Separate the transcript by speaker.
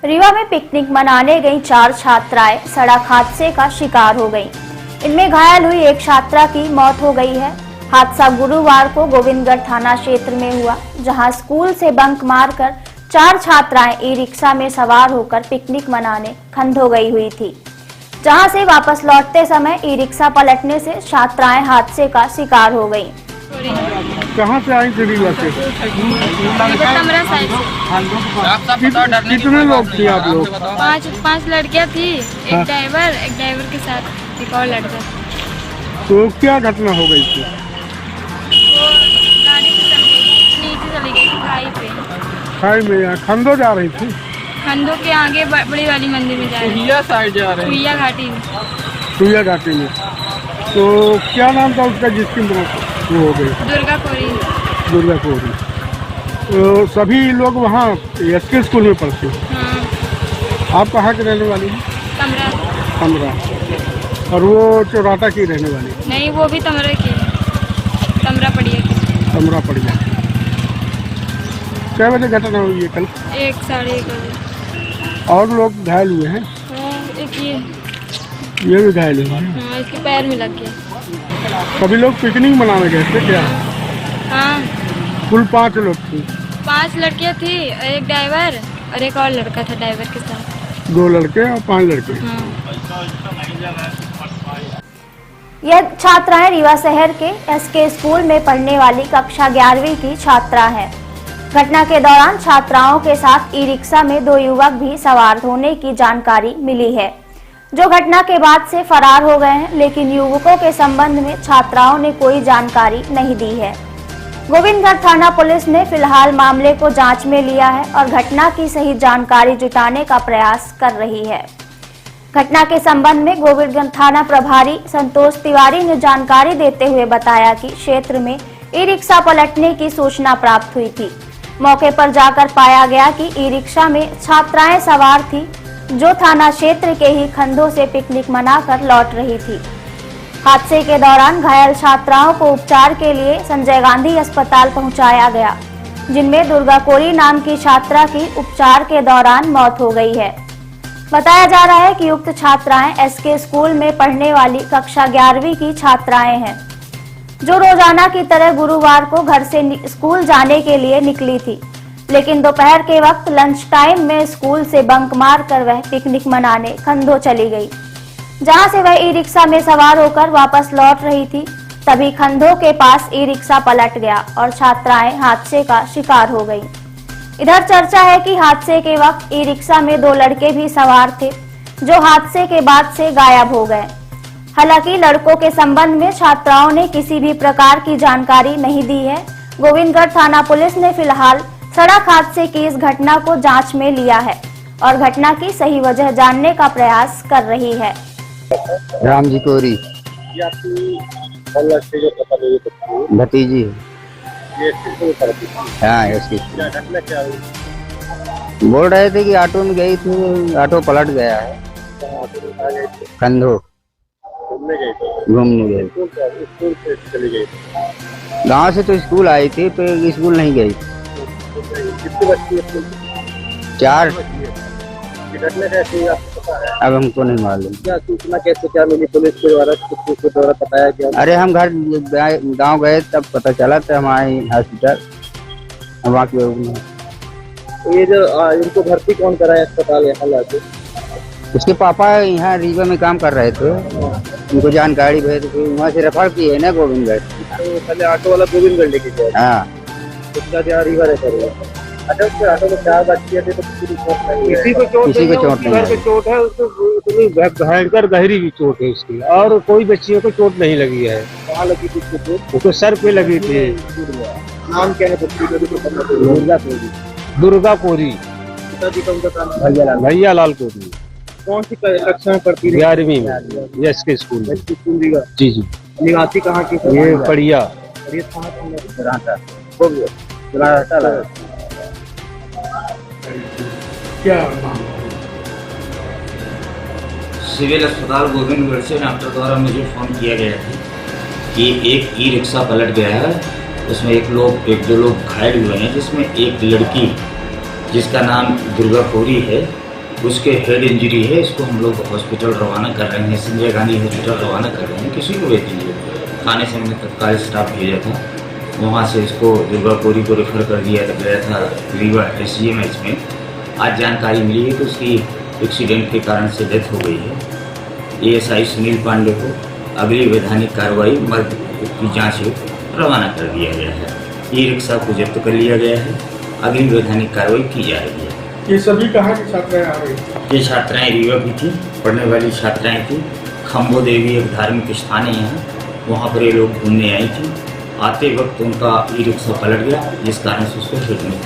Speaker 1: रीवा में पिकनिक मनाने गई 4 छात्राएं सड़क हादसे का शिकार हो गईं। इनमें घायल हुई एक छात्रा की मौत हो गई है। हादसा गुरुवार को गोविंदगढ़ थाना क्षेत्र में हुआ, जहां स्कूल से बंक मारकर 4 छात्राएं ई रिक्शा में सवार होकर पिकनिक मनाने खंडो गई हुई थी, जहां से वापस लौटते समय ई रिक्शा पलटने से छात्राएं हादसे का शिकार हो गईं।
Speaker 2: कहाँ से आई थी रीवा से? कितने लोग थे आप लोग?
Speaker 3: पांच लड़कियां थी, एक ड्राइवर के साथ एक और लड़का।
Speaker 2: तो क्या घटना हो गई थी?
Speaker 3: वो गाड़ी नीचे चली गई थी खाई पे।
Speaker 2: खाई में यहाँ खंडो जा रही थी?
Speaker 3: खंडो के आगे बड़ी वाली मंदिर में जा रही थी,
Speaker 4: साइड जा रहे हैं,
Speaker 3: सुइया घाटी में।
Speaker 2: सुइया घाटी में। तो क्या नाम था उसका जिसकी मौत वो हो गई? दुर्गा कोरी। तो सभी लोग वहाँ एसके स्कूल में पढ़ते हैं।
Speaker 3: हाँ।
Speaker 2: आप कहाँ के रहने वाली हैं? तमरा। और वो चौराटा की रहने वाली?
Speaker 3: नहीं, वो भी तमरा की, तमरा पड़िया।
Speaker 2: क्या बजे घटना हुई है कल?
Speaker 3: 1 साढ़े 1 बजे।
Speaker 2: और लोग घायल हुए हैं?
Speaker 3: एक
Speaker 2: ये भी घायल हुए हैं?
Speaker 3: हाँ, इसके पैर में लग गया।
Speaker 2: सभी लोग पिकनिक मनाने गए थे क्या?
Speaker 3: हाँ।
Speaker 2: कुल 5 लोग थे?
Speaker 3: 5 लड़कियां थी, एक ड्राइवर और एक और लड़का था ड्राइवर के साथ।
Speaker 2: 2 लड़के और 5 लड़के।
Speaker 3: हाँ।
Speaker 1: यह छात्राएं रीवा शहर के एसके स्कूल में पढ़ने वाली कक्षा 11वीं की छात्रा है। घटना के दौरान छात्राओं के साथ ई रिक्शा में 2 युवक भी सवार होने की जानकारी मिली है, जो घटना के बाद से फरार हो गए हैं, लेकिन युवकों के संबंध में छात्राओं ने कोई जानकारी नहीं दी है। गोविंदगढ़ थाना पुलिस ने फिलहाल मामले को जांच में लिया है और घटना की सही जानकारी जुटाने का प्रयास कर रही है। घटना के संबंध में गोविंदगढ़ थाना प्रभारी संतोष तिवारी ने जानकारी देते हुए बताया कि क्षेत्र में ई रिक्शा पलटने की सूचना प्राप्त हुई थी। मौके पर जाकर पाया गया कि ई रिक्शा में छात्राएं सवार थी, जो थाना क्षेत्र के ही खंडों से पिकनिक मनाकर लौट रही थी। हादसे के दौरान घायल छात्राओं को उपचार के लिए संजय गांधी अस्पताल पहुंचाया गया, जिनमें दुर्गा कोरी नाम की छात्रा की उपचार के दौरान मौत हो गई है। बताया जा रहा है कि उक्त छात्राएं एसके स्कूल में पढ़ने वाली कक्षा 11वीं की छात्राएं हैं, जो रोजाना की तरह गुरुवार को घर से स्कूल जाने के लिए निकली थी, लेकिन दोपहर के वक्त लंच टाइम में स्कूल से बंक मारकर वह पिकनिक मनाने खंडो चली गई, जहां से वह ई रिक्शा में सवार होकर वापस लौट रही थी। तभी खंडो के पास ई रिक्शा पलट गया और छात्राएं हादसे का शिकार हो गईं। इधर चर्चा है कि हादसे के वक्त ई रिक्शा में 2 लड़के भी सवार थे, जो हादसे के बाद से गायब हो गए। हालांकि लड़कों के संबंध में छात्राओं ने किसी भी प्रकार की जानकारी नहीं दी है। गोविंदगढ़ थाना पुलिस ने फिलहाल सड़क हादसे की इस घटना को जांच में लिया है और घटना की सही वजह जानने का प्रयास कर रही है।
Speaker 5: राम जी कोरी भतीजी है। हाँ, बोल रहे थे कि ऑटो में गई थी, ऑटो पलट गया है। खंडो घूमने गए। गांव से तो स्कूल आई थी, तो स्कूल नहीं गई। 4। अब हमको नहीं मालूम।
Speaker 4: क्या सूचना क्या मिली पुलिस के द्वारा बताया गया?
Speaker 5: अरे हम घर गांव गए तब पता चला, तो हम आए हॉस्पिटल। वहाँ
Speaker 4: तो ये जो इनको भर्ती कौन कराया अस्पताल यहाँ लाके?
Speaker 5: उसके पापा यहाँ रीवा में काम कर रहे थे, उनको जानकारी भेज दी, वहाँ से रेफर किए है ना गोविंदगढ़।
Speaker 4: तो पहले ऑटो वाला गोविंदगढ़ लेके गया?
Speaker 5: हाँ।
Speaker 4: उसका क्या रीवा रहता है? अच्छा, उसके ऑटो में 4 बच्चियाँ थी, तो किसी को चोट नहीं है? किसी को चोट है, उसको इतनी भयंकर गहरी की चोट है उसकी, और कोई बच्चियों को चोट नहीं लगी है। कहाँ लगी थी उसको चोट? उसको सर पे लगी थी। नाम क्या है बच्ची का? दुर्गा कोरी। पिताजी का उनका नाम भैया लाल कोरी। कौन सी कक्षा में पढ़ती है? 11वीं में, एसके स्कूल में। जी। निवासी कहाँ की? ये पड़िया।
Speaker 2: क्या
Speaker 6: सिविल अस्पताल गोविंदगढ़ से डॉक्टर द्वारा मुझे फ़ोन किया गया था कि एक ई रिक्शा पलट गया है, उसमें एक दो लोग घायल हुए हैं, जिसमें एक लड़की जिसका नाम दुर्गा कोरी है उसके हेड इंजरी है, इसको हम लोग हॉस्पिटल रवाना कर रहे हैं, संजय गांधी हॉस्पिटल रवाना कर रहे हैं। किसी को भेज दीजिए। थाने से हमने तत्काल स्टाफ भेजा था, वहाँ से इसको दुर्गापुरी को रेफर कर दिया गया था रीवा SGMH में। आज जानकारी मिली है कि उसकी एक्सीडेंट के कारण से डेथ हो गई है। ASI सुनील पांडे को अगली वैधानिक कार्रवाई मर्ग की जाँच रवाना कर दिया गया है। ई-रिक्शा को जब्त कर लिया गया है, अगली वैधानिक कार्रवाई की जा रही है।
Speaker 2: ये सभी कहाँ की छात्राएं आ रही थी?
Speaker 6: ये छात्राएं रीवा की थी, पढ़ने वाली छात्राएं थी। खम्बो देवी एक धार्मिक स्थान है यहाँ, वहाँ पर ये लोग घूमने आई थी। आते वक्त उनका ई-रिक्शा पलट गया, जिस कारण से उसको हिट में